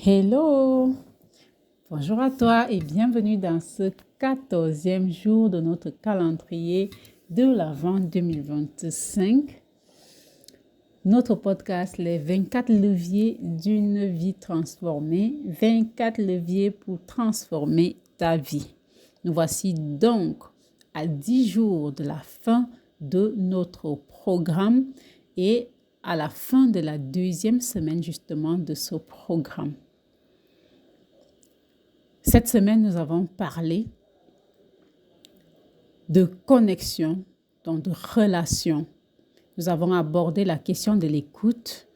Hello, bonjour à toi et bienvenue dans ce 14e jour de notre calendrier de l'Avent 2025. Notre podcast, les 24 leviers d'une vie transformée, 24 leviers pour transformer ta vie. Nous voici donc à 10 jours de la fin de notre programme et à la fin de la deuxième semaine justement de ce programme. Cette semaine, nous avons parlé de connexion, donc de relation. Nous avons abordé la question de l'écoute,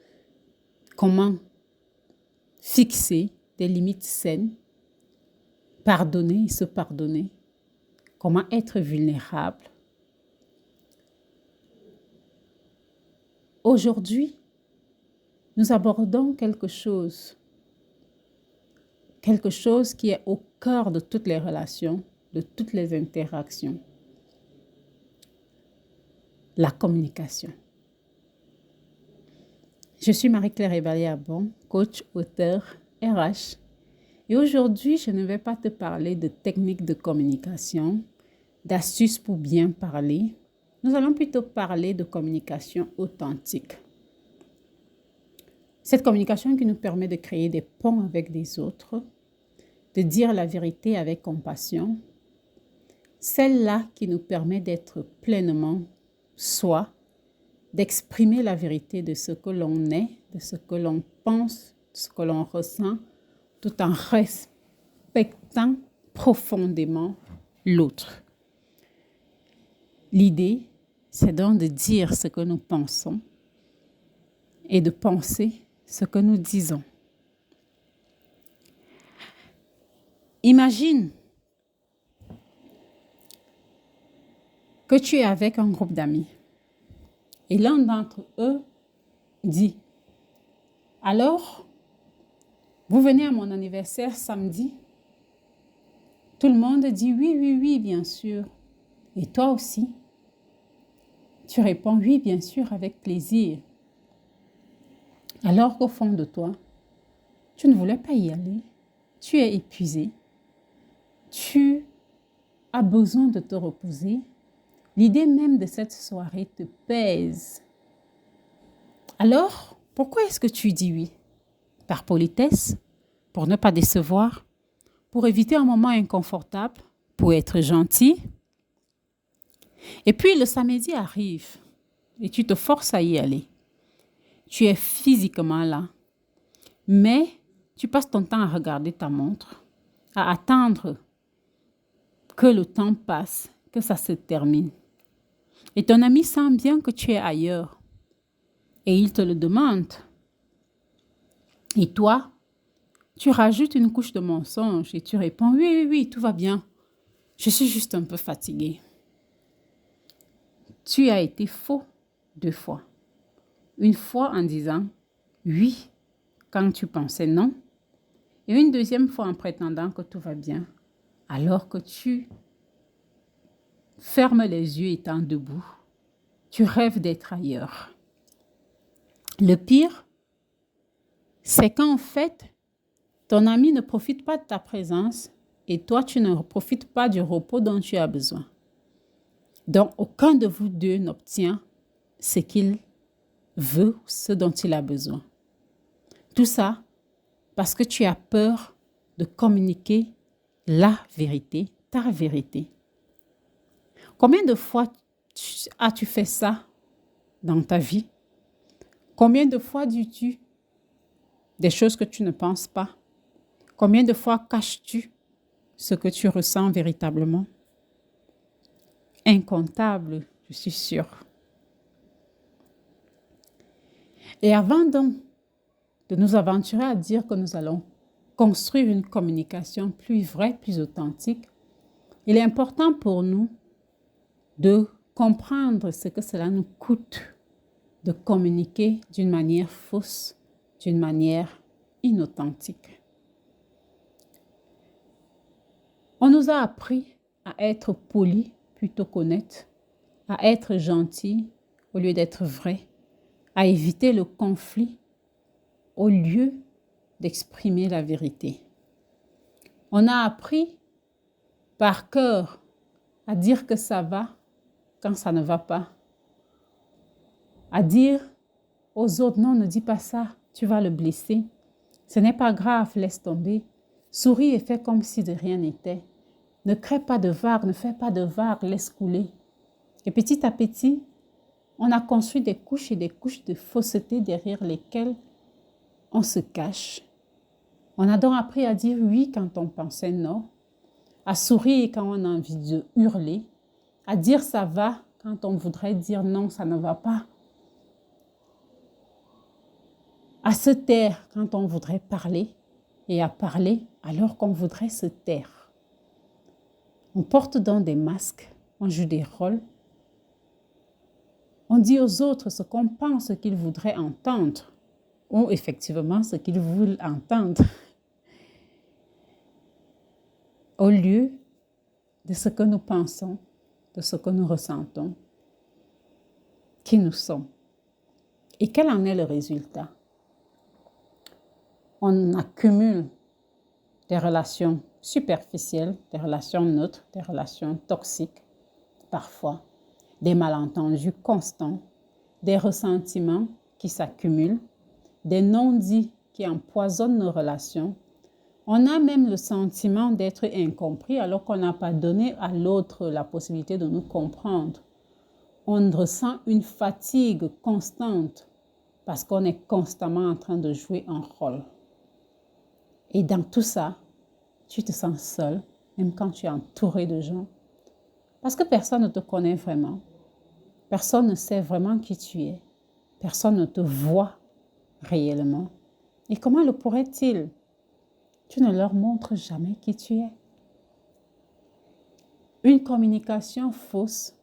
comment fixer des limites saines, pardonner et se pardonner, comment être vulnérable. Aujourd'hui, nous abordons quelque chose qui est au cœur de toutes les relations, de toutes les interactions. La communication. Je suis Marie-Claire Evalier-Abon, coach, auteur, RH. Et aujourd'hui, je ne vais pas te parler de techniques de communication, d'astuces pour bien parler. Nous allons plutôt parler de communication authentique. Cette communication qui nous permet de créer des ponts avec les autres, de dire la vérité avec compassion, celle-là qui nous permet d'être pleinement soi, d'exprimer la vérité de ce que l'on est, de ce que l'on pense, de ce que l'on ressent, tout en respectant profondément l'autre. L'idée, c'est donc de dire ce que nous pensons et de penser ce que nous disons. Imagine que tu es avec un groupe d'amis et l'un d'entre eux dit « Alors, vous venez à mon anniversaire samedi ?» Tout le monde dit « Oui, oui, oui, bien sûr. » Et toi aussi, tu réponds « Oui, bien sûr, avec plaisir. » Alors qu'au fond de toi, tu ne voulais pas y aller. Tu es épuisé. Tu as besoin de te reposer. L'idée même de cette soirée te pèse. Alors, pourquoi est-ce que tu dis oui? Par politesse? Pour ne pas décevoir? Pour éviter un moment inconfortable? Pour être gentil? Et puis le samedi arrive et tu te forces à y aller. Tu es physiquement là, mais tu passes ton temps à regarder ta montre, à attendre que le temps passe, que ça se termine. Et ton ami sent bien que tu es ailleurs et il te le demande. Et toi, tu rajoutes une couche de mensonge et tu réponds « Oui, oui, oui, tout va bien. Je suis juste un peu fatiguée. » Tu as été faux 2 fois. Une fois en disant « Oui » quand tu pensais « non » et une deuxième fois en prétendant que tout va bien alors que tu fermes les yeux étant debout. Tu rêves d'être ailleurs. Le pire, c'est qu'en fait, ton ami ne profite pas de ta présence et toi, tu ne profites pas du repos dont tu as besoin. Donc, aucun de vous deux n'obtient ce qu'il veut, ce dont il a besoin. Tout ça parce que tu as peur de communiquer la vérité, ta vérité. Combien de fois as-tu fait ça dans ta vie? Combien de fois dis-tu des choses que tu ne penses pas? Combien de fois caches-tu ce que tu ressens véritablement? Incontable, je suis sûre. Et avant donc de nous aventurer à dire que nous allons construire une communication plus vraie, plus authentique, il est important pour nous de comprendre ce que cela nous coûte de communiquer d'une manière fausse, d'une manière inauthentique. On nous a appris à être poli plutôt qu'honnête, à être gentil au lieu d'être vrai, à éviter le conflit au lieu d'exprimer la vérité. On a appris par cœur à dire que ça va quand ça ne va pas. À dire aux autres, non, ne dis pas ça, tu vas le blesser. Ce n'est pas grave, laisse tomber. Souris et fais comme si de rien n'était. Ne crée pas de vagues, ne fais pas de vagues, laisse couler. Et petit à petit, on a construit des couches et des couches de fausseté derrière lesquelles on se cache. On a donc appris à dire oui quand on pensait non, à sourire quand on a envie de hurler, à dire ça va quand on voudrait dire non, ça ne va pas, à se taire quand on voudrait parler et à parler alors qu'on voudrait se taire. On porte donc des masques, on joue des rôles. On dit aux autres ce qu'on pense qu'ils voudraient entendre ou effectivement ce qu'ils veulent entendre au lieu de ce que nous pensons, de ce que nous ressentons, qui nous sommes. Et quel en est le résultat? On accumule des relations superficielles, des relations neutres, des relations toxiques, parfois, des malentendus constants, des ressentiments qui s'accumulent, des non-dits qui empoisonnent nos relations. On a même le sentiment d'être incompris alors qu'on n'a pas donné à l'autre la possibilité de nous comprendre. On ressent une fatigue constante parce qu'on est constamment en train de jouer un rôle. Et dans tout ça, tu te sens seul, même quand tu es entouré de gens, parce que personne ne te connaît vraiment. Personne ne sait vraiment qui tu es. Personne ne te voit réellement. Et comment le pourrait-il? Tu ne leur montres jamais qui tu es. Une communication fausse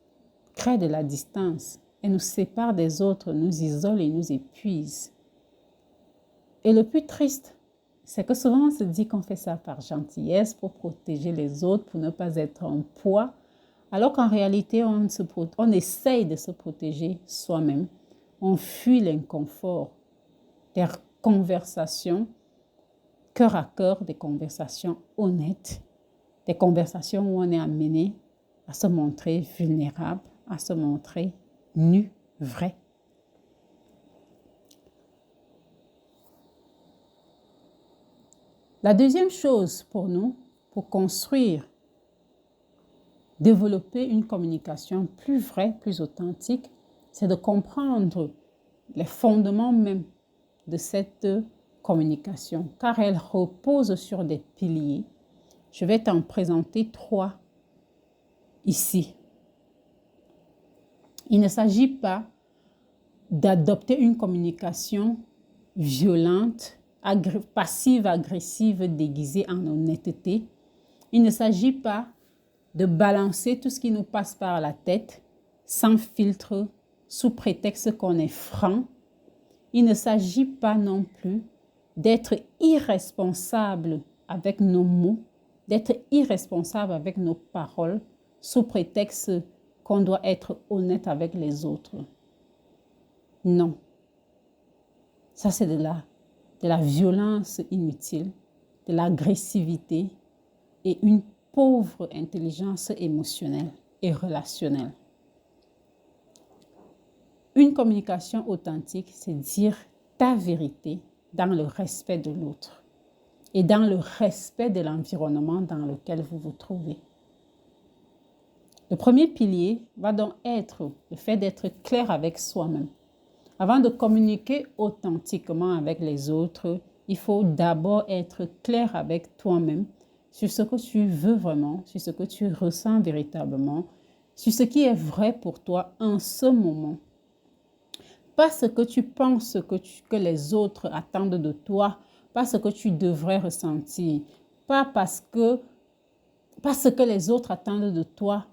crée de la distance et nous sépare des autres, nous isole et nous épuise. Et le plus triste, c'est que souvent on se dit qu'on fait ça par gentillesse, pour protéger les autres, pour ne pas être un poids, alors qu'en réalité, on essaye de se protéger soi-même. On fuit l'inconfort des conversations cœur à cœur, des conversations honnêtes, des conversations où on est amené à se montrer vulnérable, à se montrer nu, vrai. La deuxième chose pour nous, pour construire, développer une communication plus vraie, plus authentique, c'est de comprendre les fondements même de cette communication, car elle repose sur des piliers. Je vais t'en présenter 3 ici. Il ne s'agit pas d'adopter une communication violente, passive-agressive, déguisée en honnêteté. Il ne s'agit pas de balancer tout ce qui nous passe par la tête, sans filtre, sous prétexte qu'on est franc. Il ne s'agit pas non plus d'être irresponsable avec nos mots, d'être irresponsable avec nos paroles, sous prétexte qu'on doit être honnête avec les autres. Non. Ça, c'est de la violence inutile, de l'agressivité et une pauvre intelligence émotionnelle et relationnelle. Une communication authentique, c'est dire ta vérité dans le respect de l'autre et dans le respect de l'environnement dans lequel vous vous trouvez. Le premier pilier va donc être le fait d'être clair avec soi-même. Avant de communiquer authentiquement avec les autres, il faut d'abord être clair avec toi-même sur ce que tu veux vraiment, sur ce que tu ressens véritablement, sur ce qui est vrai pour toi en ce moment. Pas ce que tu penses que les autres attendent de toi, pas ce que tu devrais ressentir, pas ce que les autres attendent de toi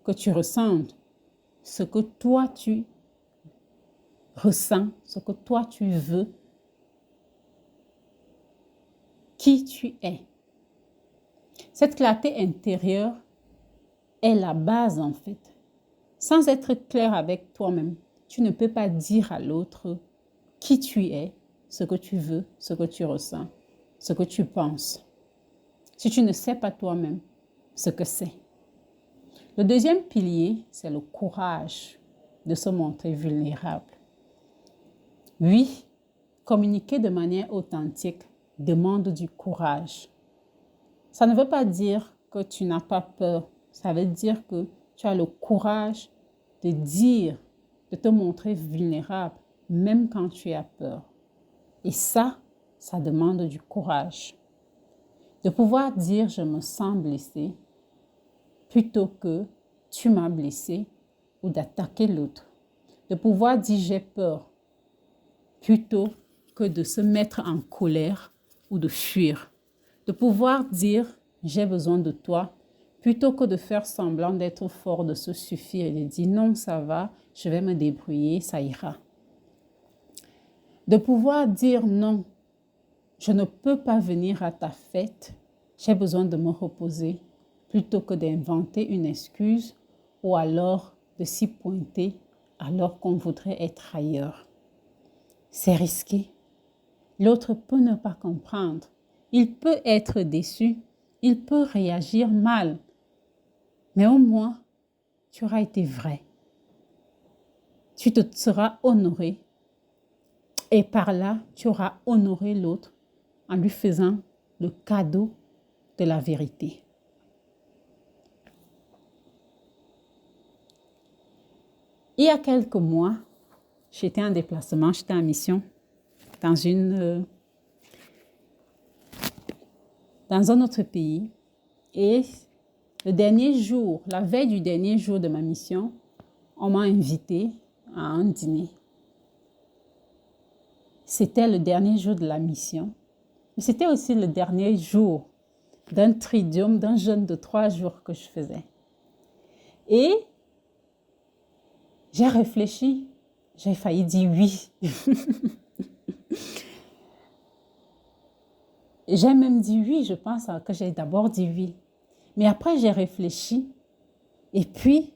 que tu ressentes, ce que toi tu ressens, ce que toi tu veux, qui tu es. Cette clarté intérieure est la base en fait. Sans être clair avec toi-même, tu ne peux pas dire à l'autre qui tu es, ce que tu veux, ce que tu ressens. ce que tu penses, si tu ne sais pas toi-même ce que c'est. Le deuxième pilier, c'est le courage de se montrer vulnérable. Oui, communiquer de manière authentique demande du courage. Ça ne veut pas dire que tu n'as pas peur. Ça veut dire que tu as le courage de dire, de te montrer vulnérable, même quand tu as peur. Et ça demande du courage. De pouvoir dire je me sens blessé plutôt que tu m'as blessé ou d'attaquer l'autre. De pouvoir dire j'ai peur plutôt que de se mettre en colère ou de fuir. De pouvoir dire j'ai besoin de toi plutôt que de faire semblant d'être fort, de se suffire et de dire non, ça va, je vais me débrouiller, ça ira. De pouvoir dire non, je ne peux pas venir à ta fête, j'ai besoin de me reposer, plutôt que d'inventer une excuse ou alors de s'y pointer alors qu'on voudrait être ailleurs. C'est risqué. L'autre peut ne pas comprendre. Il peut être déçu. Il peut réagir mal. Mais au moins, tu auras été vrai. Tu te seras honoré. Et par là, tu auras honoré l'autre en lui faisant le cadeau de la vérité. Il y a quelques mois, j'étais en déplacement, j'étais en mission dans un autre pays. Et le dernier jour, la veille du dernier jour de ma mission, on m'a invité à un dîner. C'était le dernier jour de la mission. Mais c'était aussi le dernier jour d'un tridium, d'un jeûne de 3 jours que je faisais. Et j'ai réfléchi. J'ai failli dire oui. J'ai même dit oui, je pense que j'ai d'abord dit oui. Mais après, j'ai réfléchi. Et puis,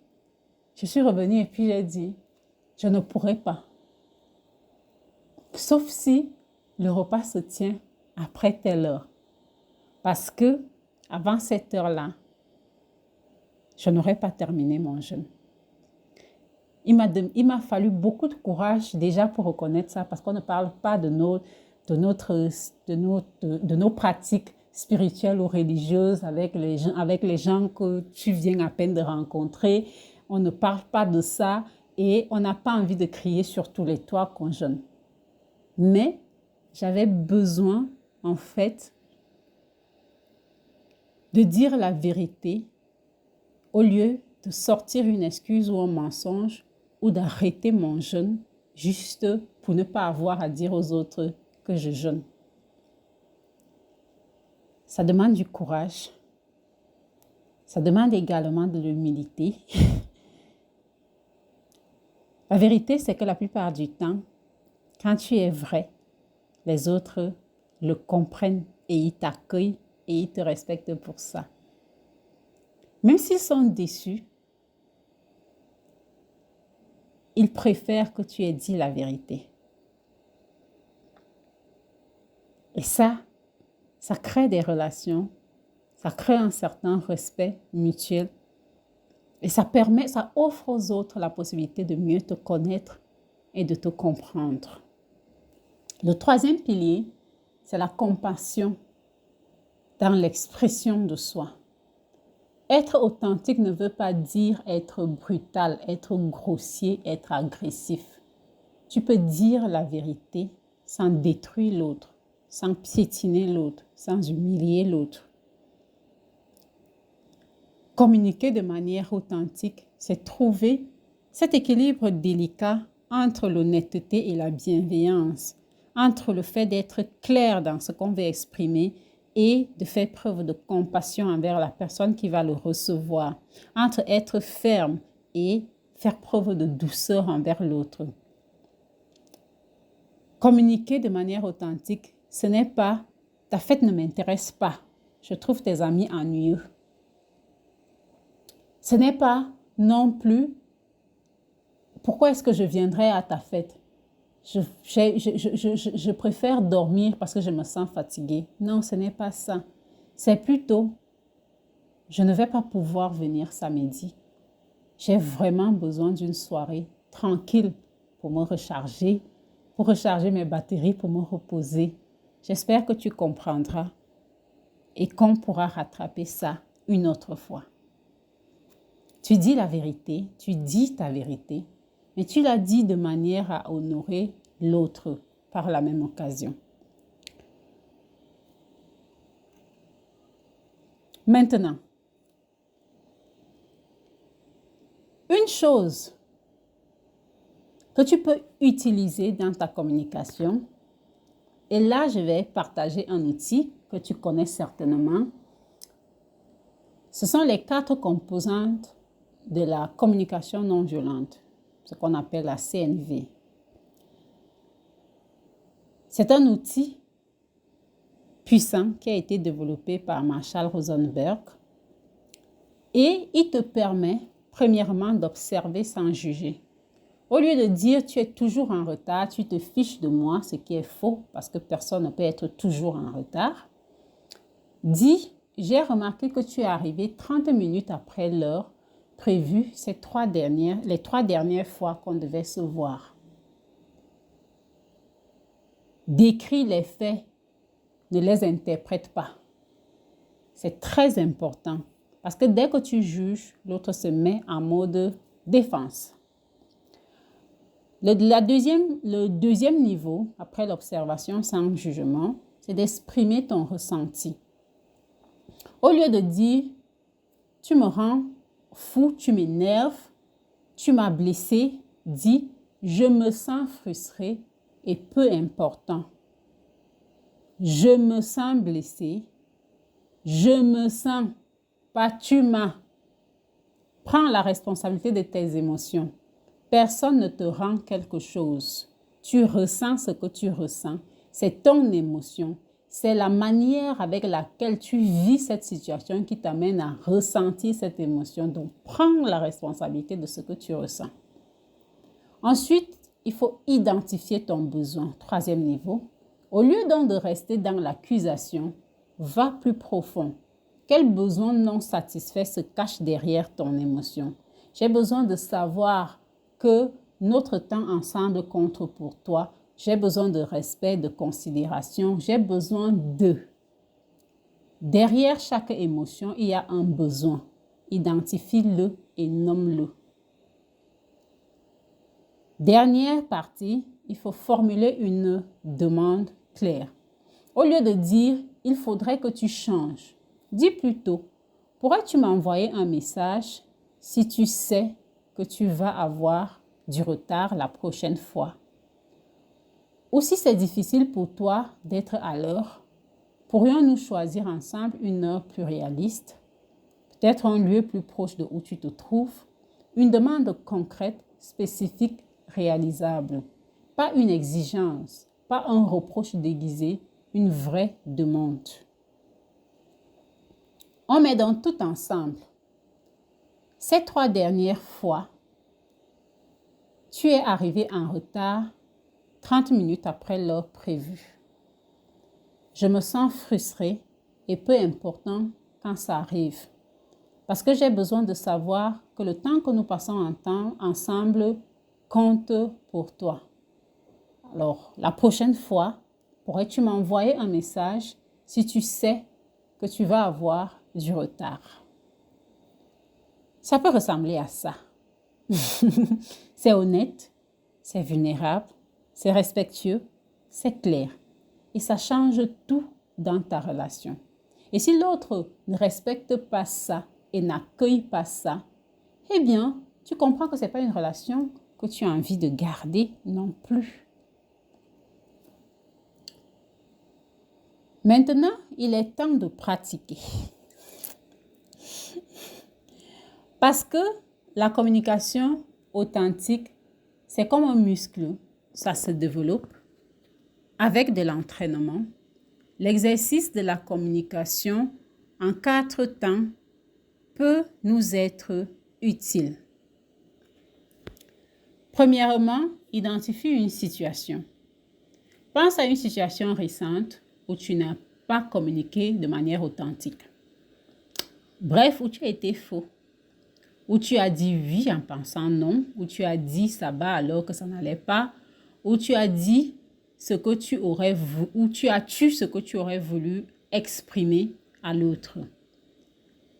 je suis revenue et puis j'ai dit, je ne pourrai pas. Sauf si le repas se tient après telle heure. Parce que avant cette heure-là, je n'aurais pas terminé mon jeûne. Il m'a fallu beaucoup de courage déjà pour reconnaître ça, parce qu'on ne parle pas de nos pratiques spirituelles ou religieuses avec les gens que tu viens à peine de rencontrer. On ne parle pas de ça et on n'a pas envie de crier sur tous les toits qu'on jeûne. Mais j'avais besoin, en fait, de dire la vérité au lieu de sortir une excuse ou un mensonge ou d'arrêter mon jeûne juste pour ne pas avoir à dire aux autres que je jeûne. Ça demande du courage. Ça demande également de l'humilité. La vérité, c'est que la plupart du temps, quand tu es vrai, les autres le comprennent et ils t'accueillent et ils te respectent pour ça. Même s'ils sont déçus, ils préfèrent que tu aies dit la vérité. Et ça crée des relations, ça crée un certain respect mutuel et ça offre aux autres la possibilité de mieux te connaître et de te comprendre. Le troisième pilier, c'est la compassion dans l'expression de soi. Être authentique ne veut pas dire être brutal, être grossier, être agressif. Tu peux dire la vérité sans détruire l'autre, sans piétiner l'autre, sans humilier l'autre. Communiquer de manière authentique, c'est trouver cet équilibre délicat entre l'honnêteté et la bienveillance, entre le fait d'être clair dans ce qu'on veut exprimer et de faire preuve de compassion envers la personne qui va le recevoir, entre être ferme et faire preuve de douceur envers l'autre. Communiquer de manière authentique, ce n'est pas « ta fête ne m'intéresse pas, je trouve tes amis ennuyeux ». Ce n'est pas non plus « pourquoi est-ce que je viendrai à ta fête ?» je préfère dormir parce que je me sens fatiguée. Non, ce n'est pas ça. C'est plutôt, je ne vais pas pouvoir venir samedi. J'ai vraiment besoin d'une soirée tranquille pour me recharger, pour recharger mes batteries, pour me reposer. J'espère que tu comprendras et qu'on pourra rattraper ça une autre fois. Tu dis la vérité, tu dis ta vérité, mais tu l'as dit de manière à honorer l'autre par la même occasion. Maintenant, une chose que tu peux utiliser dans ta communication, et là, je vais partager un outil que tu connais certainement. Ce sont les 4 composantes de la communication non violente, ce qu'on appelle la CNV. C'est un outil puissant qui a été développé par Marshall Rosenberg et il te permet premièrement d'observer sans juger. Au lieu de dire tu es toujours en retard, tu te fiches de moi, ce qui est faux parce que personne ne peut être toujours en retard. Dis, j'ai remarqué que tu es arrivé 30 minutes après l'heure prévue les 3 dernières fois qu'on devait se voir. Décris les faits, ne les interprète pas. C'est très important parce que dès que tu juges, l'autre se met en mode défense. Le deuxième niveau, après l'observation sans jugement, c'est d'exprimer ton ressenti. Au lieu de dire « tu me rends fou, tu m'énerves, tu m'as blessé », dis « je me sens frustré et peu important. Je me sens blessé, je me sens, pas tu m'as. » Prends la responsabilité de tes émotions. Personne ne te rend quelque chose. Tu ressens ce que tu ressens. C'est ton émotion. C'est la manière avec laquelle tu vis cette situation qui t'amène à ressentir cette émotion. Donc, prends la responsabilité de ce que tu ressens. Ensuite, il faut identifier ton besoin. 3e niveau. Au lieu donc de rester dans l'accusation, va plus profond. Quel besoin non satisfait se cache derrière ton émotion? J'ai besoin de savoir que notre temps ensemble compte pour toi. J'ai besoin de respect, de considération. J'ai besoin de. Derrière chaque émotion, il y a un besoin. Identifie-le et nomme-le. Dernière partie, il faut formuler une demande claire. Au lieu de dire « il faudrait que tu changes », dis plutôt « pourrais-tu m'envoyer un message si tu sais que tu vas avoir du retard la prochaine fois? Ou si c'est difficile pour toi d'être à l'heure, pourrions-nous choisir ensemble une heure plus réaliste, peut-être un lieu plus proche de où tu te trouves, une demande concrète, spécifique, réalisable, pas une exigence, pas un reproche déguisé, une vraie demande. » On met donc tout ensemble. Ces 3 dernières fois, tu es arrivé en retard 30 minutes après l'heure prévue. Je me sens frustrée et peu important quand ça arrive. Parce que j'ai besoin de savoir que le temps que nous passons ensemble compte pour toi. Alors, la prochaine fois, pourrais-tu m'envoyer un message si tu sais que tu vas avoir du retard? Ça peut ressembler à ça. C'est honnête, c'est vulnérable, c'est respectueux, c'est clair. Et ça change tout dans ta relation. Et si l'autre ne respecte pas ça et n'accueille pas ça, eh bien, tu comprends que ce n'est pas une relation que tu as envie de garder non plus. Maintenant, il est temps de pratiquer. Parce que la communication authentique, c'est comme un muscle. Ça se développe avec de l'entraînement. L'exercice de la communication en 4 temps peut nous être utile. Premièrement, identifie une situation. Pense à une situation récente où tu n'as pas communiqué de manière authentique. Bref, où tu as été faux. Où tu as dit oui en pensant non. Où tu as dit ça va alors que ça n'allait pas. Où tu as dit ce que tu aurais voulu, où tu as tué ce que tu aurais voulu exprimer à l'autre.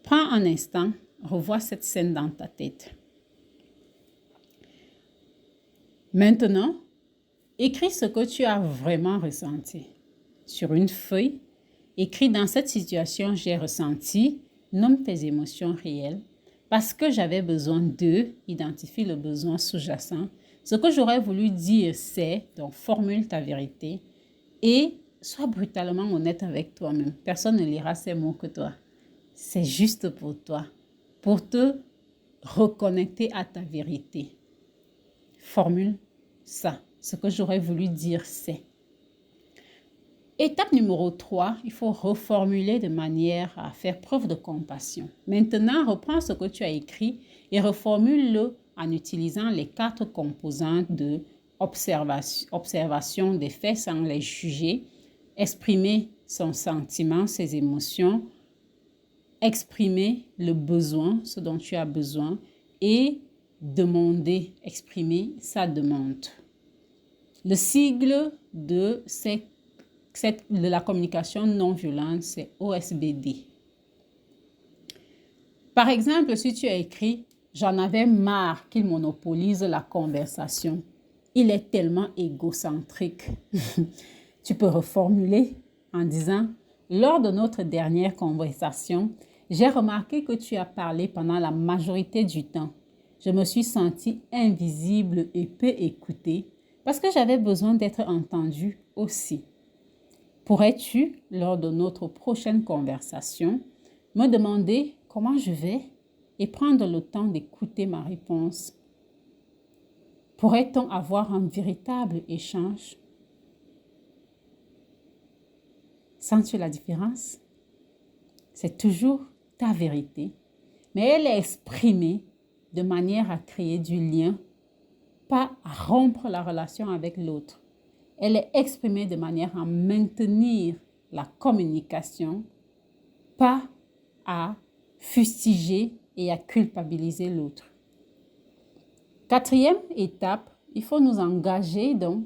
Prends un instant, revois cette scène dans ta tête. Maintenant, écris ce que tu as vraiment ressenti. Sur une feuille, écris dans cette situation, j'ai ressenti, nomme tes émotions réelles. Parce que j'avais besoin de, identifie le besoin sous-jacent. Ce que j'aurais voulu dire, c'est, donc formule ta vérité et sois brutalement honnête avec toi-même. Personne ne lira ces mots que toi. C'est juste pour toi, pour te reconnecter à ta vérité. Formule ça. Ce que j'aurais voulu dire, c'est. Étape numéro 3, il faut reformuler de manière à faire preuve de compassion. Maintenant, reprends ce que tu as écrit et reformule-le en utilisant les 4 composantes de observation des faits sans les juger, exprimer son sentiment, ses émotions, exprimer le besoin, ce dont tu as besoin, et demander, exprimer sa demande. Le sigle de la communication non violente, c'est OSBD. Par exemple, si tu as écrit « J'en avais marre qu'il monopolise la conversation. Il est tellement égocentrique. » Tu peux reformuler en disant « Lors de notre dernière conversation, j'ai remarqué que tu as parlé pendant la majorité du temps. Je me suis sentie invisible et peu écoutée parce que j'avais besoin d'être entendue aussi. Pourrais-tu, lors de notre prochaine conversation, me demander comment je vais et prendre le temps d'écouter ma réponse? Pourrait-on avoir un véritable échange? Sens-tu la différence? C'est toujours ta vérité, mais elle est exprimée de manière à créer du lien, pas à rompre la relation avec l'autre. Elle est exprimée de manière à maintenir la communication, pas à fustiger et à culpabiliser l'autre. 4e étape, il faut nous engager donc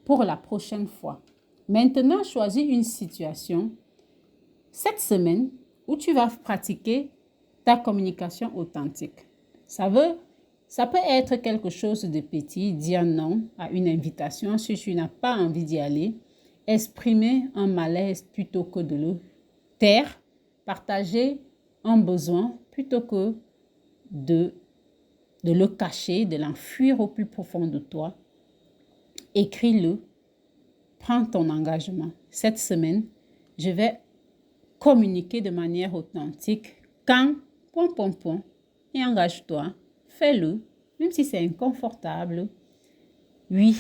pour la prochaine fois. Maintenant, choisis une situation cette semaine où tu vas pratiquer ta communication authentique. Ça peut être quelque chose de petit, dire non à une invitation si tu n'as pas envie d'y aller, exprimer un malaise plutôt que de le taire, partager un besoin plutôt que de le cacher, de l'enfuir au plus profond de toi. Écris-le, prends ton engagement. Cette semaine, je vais communiquer de manière authentique quand, et engage-toi, fais-le, même si c'est inconfortable. Oui,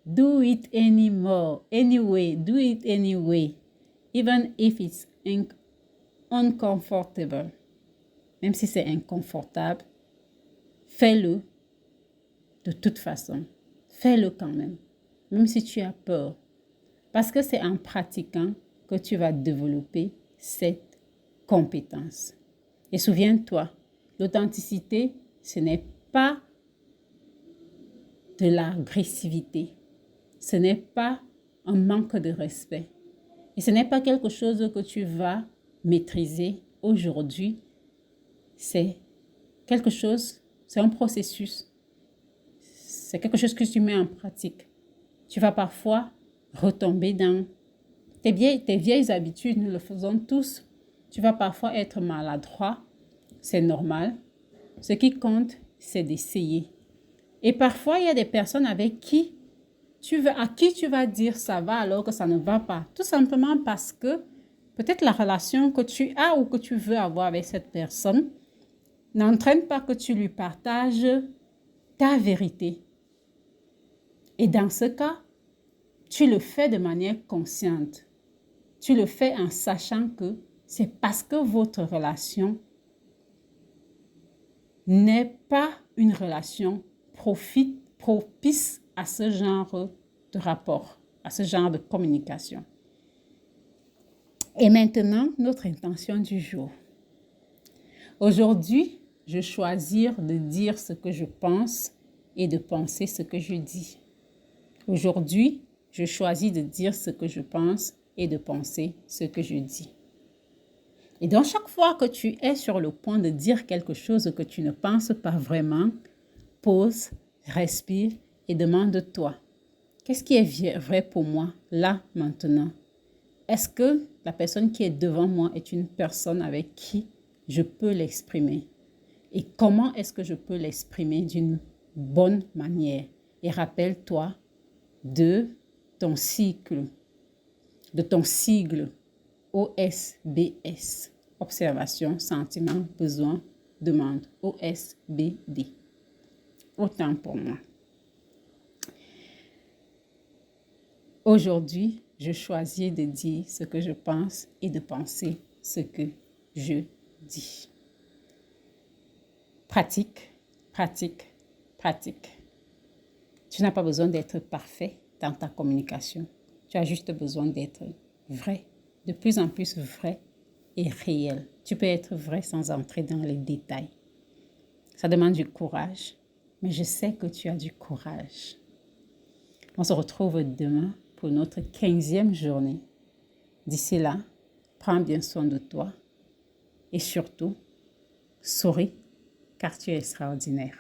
do it anyway, do it anyway, even if it's uncomfortable. Même si c'est inconfortable, fais-le de toute façon. Fais-le quand même si tu as peur. Parce que c'est en pratiquant que tu vas développer cette compétence. Et souviens-toi, l'authenticité, ce n'est pas de l'agressivité. Ce n'est pas un manque de respect. Et ce n'est pas quelque chose que tu vas maîtriser aujourd'hui. C'est quelque chose, c'est un processus. C'est quelque chose que tu mets en pratique. Tu vas parfois retomber dans tes vieilles habitudes, nous le faisons tous. Tu vas parfois être maladroit, c'est normal. Ce qui compte, c'est d'essayer. Et parfois, il y a des personnes à qui tu vas dire ça va alors que ça ne va pas. Tout simplement parce que peut-être la relation que tu as ou que tu veux avoir avec cette personne n'entraîne pas que tu lui partages ta vérité. Et dans ce cas, tu le fais de manière consciente. Tu le fais en sachant que c'est parce que votre relation n'est pas une relation propice à ce genre de rapport, à ce genre de communication. Et maintenant, notre intention du jour. Aujourd'hui, je choisis de dire ce que je pense et de penser ce que je dis. Aujourd'hui, je choisis de dire ce que je pense et de penser ce que je dis. Et donc, chaque fois que tu es sur le point de dire quelque chose que tu ne penses pas vraiment, pause, respire et demande-toi, qu'est-ce qui est vrai pour moi là, maintenant? Est-ce que la personne qui est devant moi est une personne avec qui je peux l'exprimer? Et comment est-ce que je peux l'exprimer d'une bonne manière? Et rappelle-toi de ton cycle, de ton sigle OSBS. Observation, sentiment, besoin, demande. OSBD. Autant pour moi. Aujourd'hui, je choisis de dire ce que je pense et de penser ce que je dis. Pratique, pratique, pratique. Tu n'as pas besoin d'être parfait dans ta communication. Tu as juste besoin d'être vrai, de plus en plus vrai et réel. Tu peux être vrai sans entrer dans les détails. Ça demande du courage, mais je sais que tu as du courage. On se retrouve demain pour notre 15e journée. D'ici là, prends bien soin de toi et surtout, souris car tu es extraordinaire.